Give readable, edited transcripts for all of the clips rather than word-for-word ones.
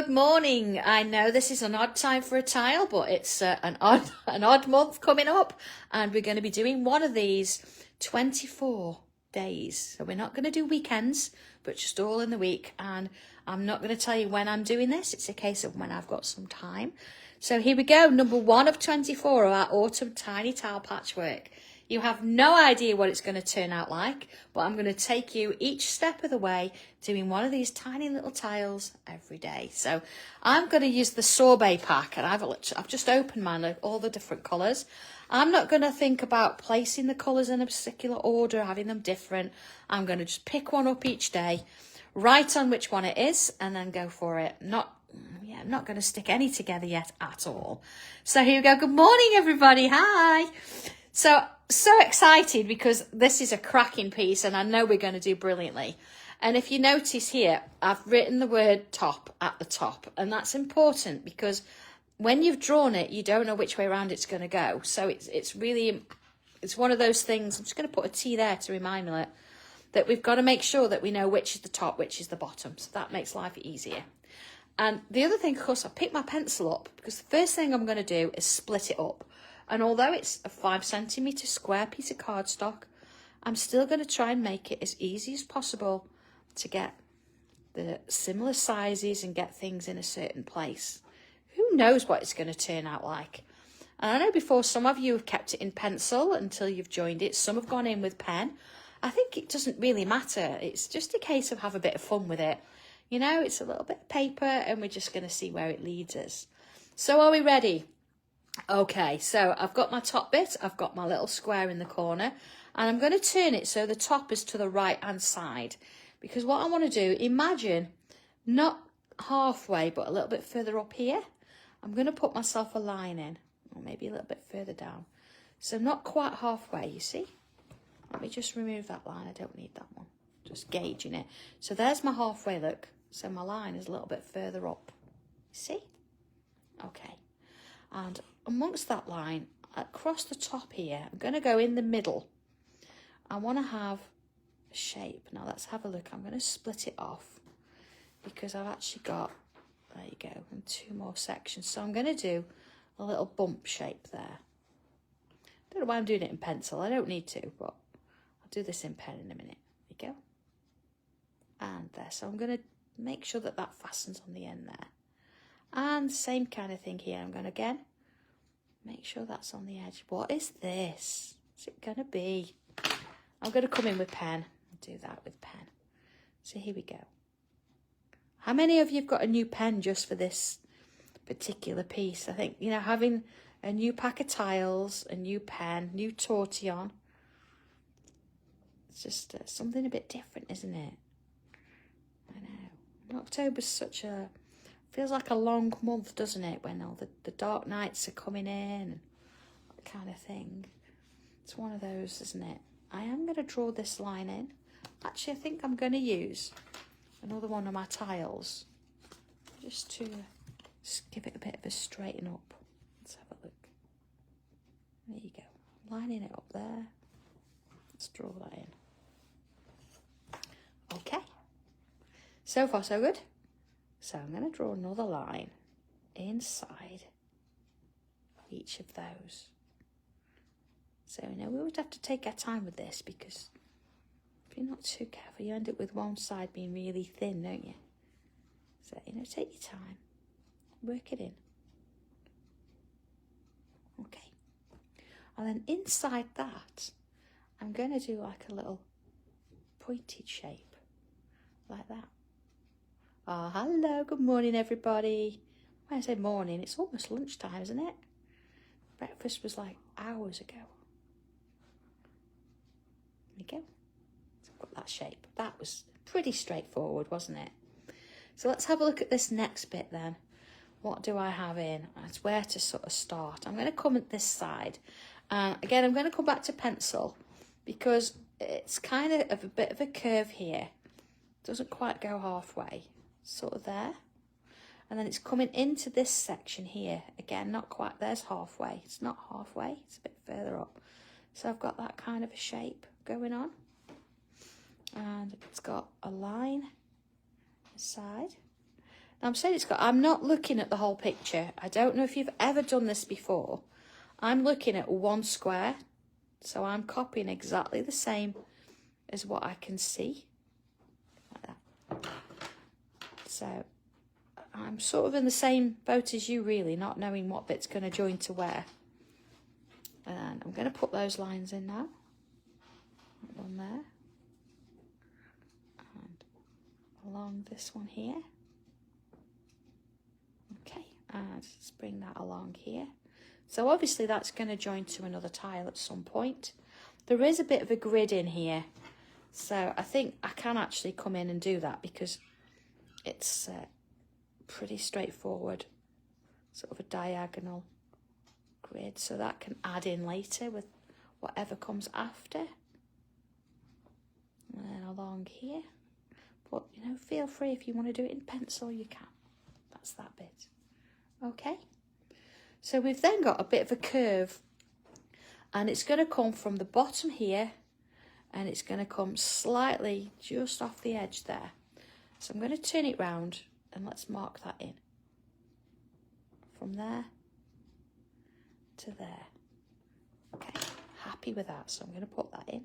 Good morning. I know this is an odd time for a tile, but it's an odd month coming up, and we're going to be doing one of these 24 days. So we're not going to do weekends, but just all in the week. And I'm not going to tell you when I'm doing this. It's a case of when I've got some time. So here we go. Number 1 of 24 of our Autumn Tiny Tile Patchwork. You have no idea what it's going to turn out like, but I'm going to take you each step of the way doing one of these tiny little tiles every day. So I'm going to use the Sorbet pack, and I've just opened mine, all the different colours. I'm not going to think about placing the colours in a particular order, having them different. I'm going to just pick one up each day, write on which one it is, and then go for it. I'm not going to stick any together yet at all. So here we go. Good morning, everybody. Hi. So excited because this is a cracking piece and I know we're going to do brilliantly. And if you notice here, I've written the word top at the top, and that's important because when you've drawn it, you don't know which way around it's going to go. So it's one of those things. I'm just going to put a T there to remind me that we've got to make sure that we know which is the top, which is the bottom. So that makes life easier. And the other thing, of course, I picked my pencil up because the first thing I'm going to do is split it up. And although it's a 5cm square piece of cardstock, I'm still going to try and make it as easy as possible to get the similar sizes and get things in a certain place. Who knows what it's going to turn out like? And I know before some of you have kept it in pencil until you've joined it. Some have gone in with pen. I think it doesn't really matter. It's just a case of have a bit of fun with it. You know, it's a little bit of paper and we're just going to see where it leads us. So are we ready? Okay, so I've got my top bit, I've got my little square in the corner, and I'm going to turn it so the top is to the right hand side, because what I want to do, imagine not halfway but a little bit further up here, I'm going to put myself a line in, or maybe a little bit further down, so not quite halfway, you see. Let me just remove that line, I don't need that one, just gauging it. So there's my halfway look, so my line is a little bit further up, see? Okay. And amongst that line, across the top here, I'm going to go in the middle. I want to have a shape. Now let's have a look. I'm going to split it off because I've actually got, there you go, and 2 more sections. So I'm going to do a little bump shape there. Don't know why I'm doing it in pencil. I don't need to, but I'll do this in pen in a minute. There you go. And there. So I'm going to make sure that that fastens on the end there. And same kind of thing here. I'm going to again make sure that's on the edge. What is this? What's it going to be? I'm going to come in with pen and do that with pen. So here we go. How many of you have got a new pen just for this particular piece? I think, you know, having a new pack of tiles, a new pen, new Tortillon. It's just something a bit different, isn't it? I know. October's such a... feels like a long month, doesn't it, when all the dark nights are coming in and that kind of thing. It's one of those, isn't it? I am going to draw this line in. Actually, I think I'm going to use another one of my tiles just to give it a bit of a straighten up. Let's have a look. There you go. Lining it up there. Let's draw that in. Okay. So far, so good. So I'm going to draw another line inside each of those. So now we would have to take our time with this because if you're not too careful, you end up with one side being really thin, don't you? So, you know, take your time, work it in. Okay. And then inside that, I'm going to do like a little pointed shape, like that. Oh, hello, good morning, everybody. When I say morning, it's almost lunchtime, isn't it? Breakfast was like hours ago. There you go. So I've got that shape. That was pretty straightforward, wasn't it? So let's have a look at this next bit then. What do I have in? It's where to sort of start. I'm going to come at this side. Again, I'm going to come back to pencil because it's kind of a bit of a curve here. It doesn't quite go halfway. Sort of there, and then it's coming into this section here again, not quite, there's halfway, it's not halfway, it's a bit further up. So I've got that kind of a shape going on, and it's got a line inside. I'm saying I'm not looking at the whole picture. I don't know if you've ever done this before. I'm looking at one square, so I'm copying exactly the same as what I can see. Like that. So I'm sort of in the same boat as you, really, not knowing what bit's going to join to where. And I'm going to put those lines in now. One there. And along this one here. Okay, and just bring that along here. So obviously that's going to join to another tile at some point. There is a bit of a grid in here, so I think I can actually come in and do that because it's pretty straightforward, sort of a diagonal grid, so that can add in later with whatever comes after. And then along here, but you know, feel free if you want to do it in pencil, you can. That's that bit. Okay, so we've then got a bit of a curve, and it's going to come from the bottom here, and it's going to come slightly just off the edge there. So I'm going to turn it round and let's mark that in. From there to there. Okay, happy with that, so I'm going to put that in.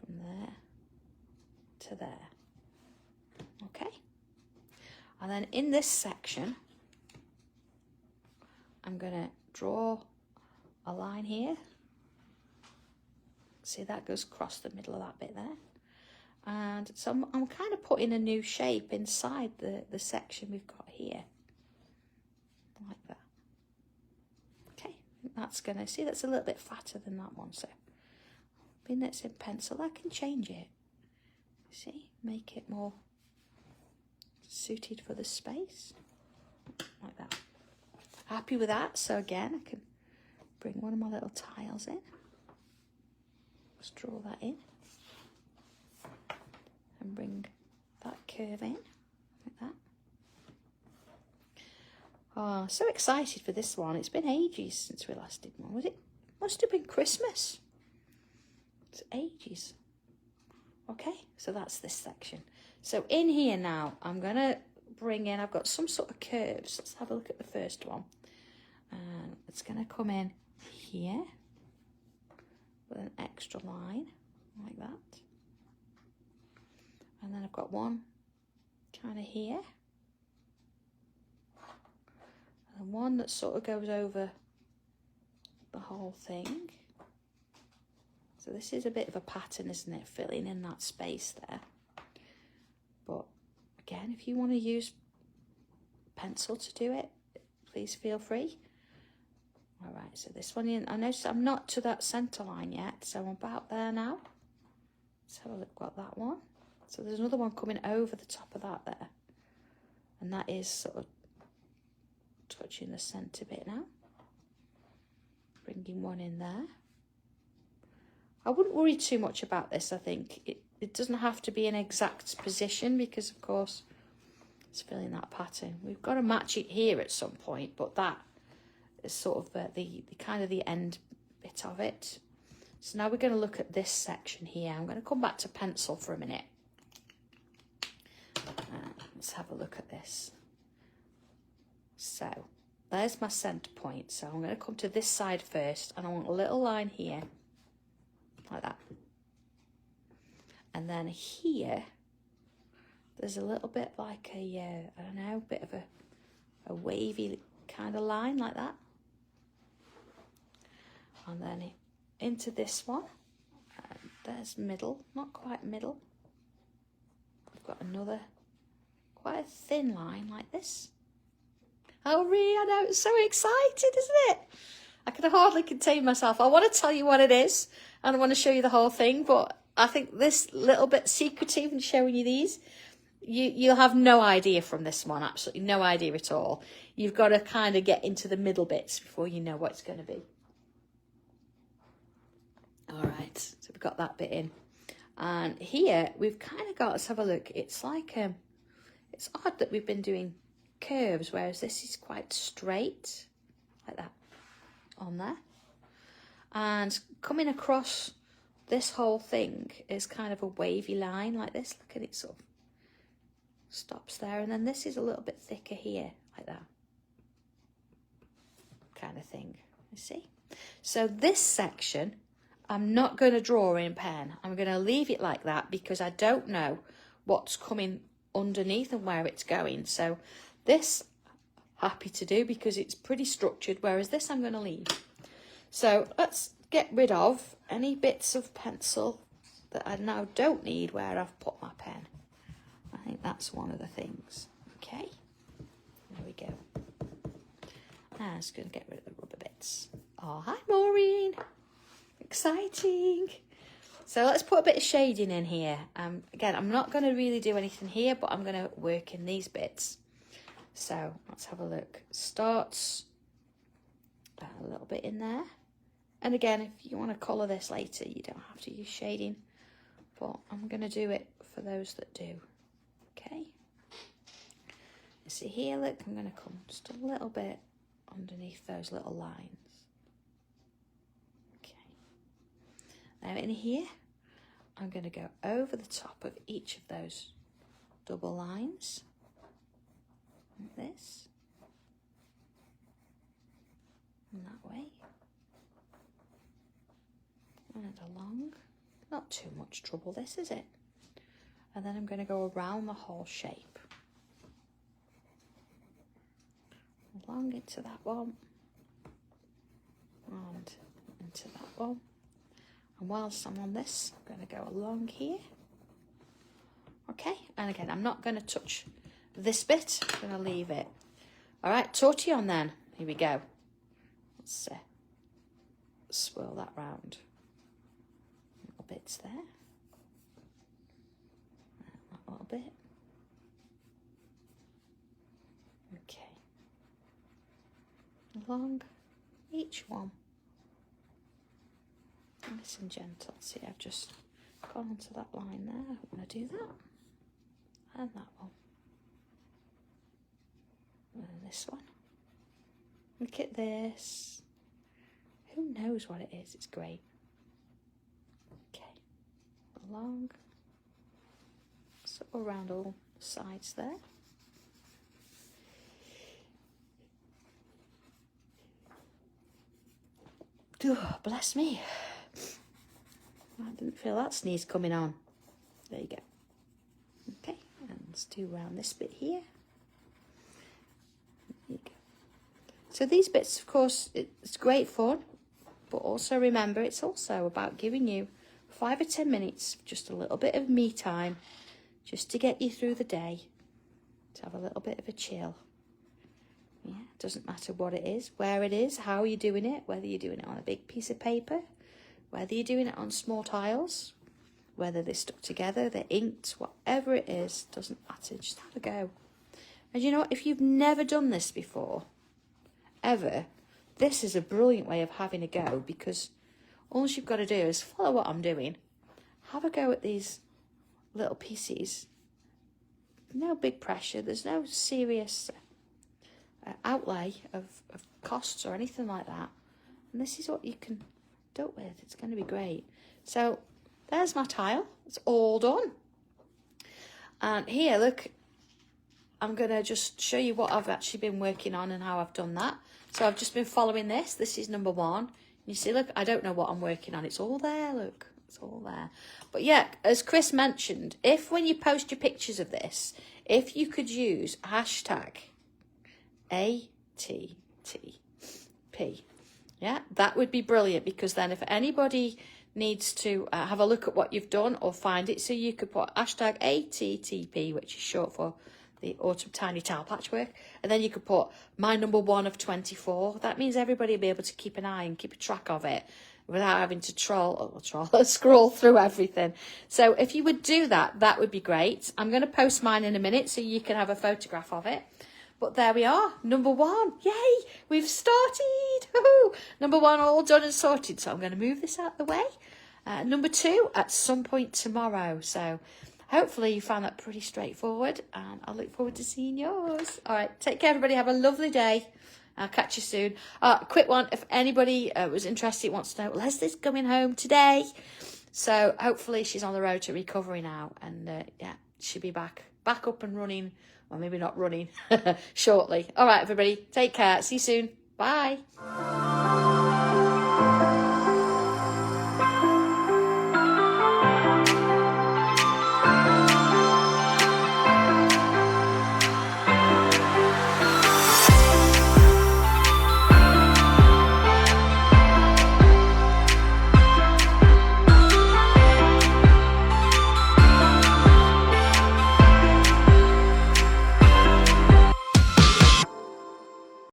From there to there. Okay, and then in this section I'm going to draw a line here. See, that goes across the middle of that bit there. And so I'm kind of putting a new shape inside the section we've got here. Like that. Okay, that's going to, see, that's a little bit fatter than that one. So being that it's in pencil, I can change it. See, make it more suited for the space. Like that. Happy with that. So again, I can bring one of my little tiles in. Just draw that in. And bring that curve in. Like that. Oh, so excited for this one. It's been ages since we last did one. Was it? Must have been Christmas. It's ages. Okay, so that's this section. So in here now, I'm going to bring in, I've got some sort of curves. Let's have a look at the first one. And it's going to come in here with an extra line like that. And then I've got one kind of here. And one that sort of goes over the whole thing. So this is a bit of a pattern, isn't it? Filling in that space there. But again, if you want to use pencil to do it, please feel free. All right, so this one, I notice I'm not to that centre line yet, so I'm about there now. Let's have a look, got that one. So there's another one coming over the top of that there. And that is sort of touching the centre bit now. Bringing one in there. I wouldn't worry too much about this, I think. It doesn't have to be an exact position because, of course, it's filling that pattern. We've got to match it here at some point, but that is sort of the kind of the end bit of it. So now we're going to look at this section here. I'm going to come back to pencil for a minute. Let's have a look at this. So there's my centre point. So I'm going to come to this side first, and I want a little line here. Like that. And then here, there's a little bit like a, I don't know, bit of a wavy kind of line like that. And then into this one, and there's middle, not quite middle. We've got another, quite a thin line like this. Oh, really, I know, it's so excited, isn't it? I can hardly contain myself. I want to tell you what it is, and I want to show you the whole thing, but I think this little bit secretive in showing you these, you'll have no idea from this one, absolutely no idea at all. You've got to kind of get into the middle bits before you know what it's going to be. All right, so we've got that bit in. And here we've kind of got, let's have a look. It's like, it's odd that we've been doing curves, whereas this is quite straight, like that, on there. And coming across this whole thing is kind of a wavy line like this. Look at it, sort of stops there, and then this is a little bit thicker here, like that kind of thing, you see. So this section I'm not going to draw in pen. I'm going to leave it like that because I don't know what's coming underneath and where it's going. So this happy to do because it's pretty structured, whereas this I'm going to leave. So let's get rid of any bits of pencil that I now don't need where I've put my pen. I think that's one of the things. Okay, there we go. I'm just going to get rid of the rubber bits. Oh, hi Maureen. Exciting. So let's put a bit of shading in here. Again, I'm not going to really do anything here, but I'm going to work in these bits. So let's have a look. Starts a little bit in there. And again, if you want to colour this later, you don't have to use shading. But I'm going to do it for those that do. Okay. You see here, look, I'm going to come just a little bit underneath those little lines. Okay. Now in here, I'm going to go over the top of each of those double lines. Like this. And that way. And along. Not too much trouble this, is it? And then I'm going to go around the whole shape. Along into that one. And into that one. And whilst I'm on this, I'm going to go along here. Okay, and again, I'm not going to touch this bit. I'm going to leave it. All right, tortillon then. Here we go. Let's swirl that round. Little bits there. That little bit. Okay. Along each one. Nice and gentle. See, I've just gone onto that line there. I want to do that. And that one. And this one. Look at this. Who knows what it is? It's great. Okay. Along. So around all sides there. Oh, bless me. I didn't feel that sneeze coming on. There you go. Okay, and let's do around this bit here. There you go. So these bits, of course, it's great fun, but also remember, it's also about giving you 5 or 10 minutes, just a little bit of me time, just to get you through the day, to have a little bit of a chill. Yeah, it doesn't matter what it is, where it is, how you're doing it, whether you're doing it on a big piece of paper, whether you're doing it on small tiles, whether they're stuck together, they're inked, whatever it is, doesn't matter. Just have a go. And you know what? If you've never done this before, ever, this is a brilliant way of having a go, because all you've got to do is follow what I'm doing. Have a go at these little pieces. No big pressure. There's no serious outlay of costs or anything like that. And this is what you can do it with. It's going to be great. So there's my tile. It's all done. And here, look, I'm going to just show you what I've actually been working on and how I've done that. So I've just been following this. This is number 1. You see, look, I don't know what I'm working on. It's all there, look. It's all there. But yeah, as Chris mentioned, if when you post your pictures of this, if you could use hashtag ATTP, yeah, that would be brilliant, because then if anybody needs to have a look at what you've done or find it, so you could put hashtag ATTP, which is short for the Autumn Tiny Tile Patchwork, and then you could put my number 1 of 24. That means everybody will be able to keep an eye and keep a track of it without having to scroll through everything. So if you would do that, that would be great. I'm going to post mine in a minute so you can have a photograph of it. But there we are, number 1. Yay, we've started. Woohoo! Number 1 all done and sorted. So I'm going to move this out of the way. Number 2 at some point tomorrow. So hopefully you found that pretty straightforward, and I look forward to seeing yours. All right, take care, everybody. Have a lovely day. I'll catch you soon. Quick one, if anybody was interested, wants to know, Leslie's coming home today. So hopefully she's on the road to recovery now, and yeah, she'll be back back up and running, or maybe not running, shortly. All right, everybody, take care. See you soon. Bye.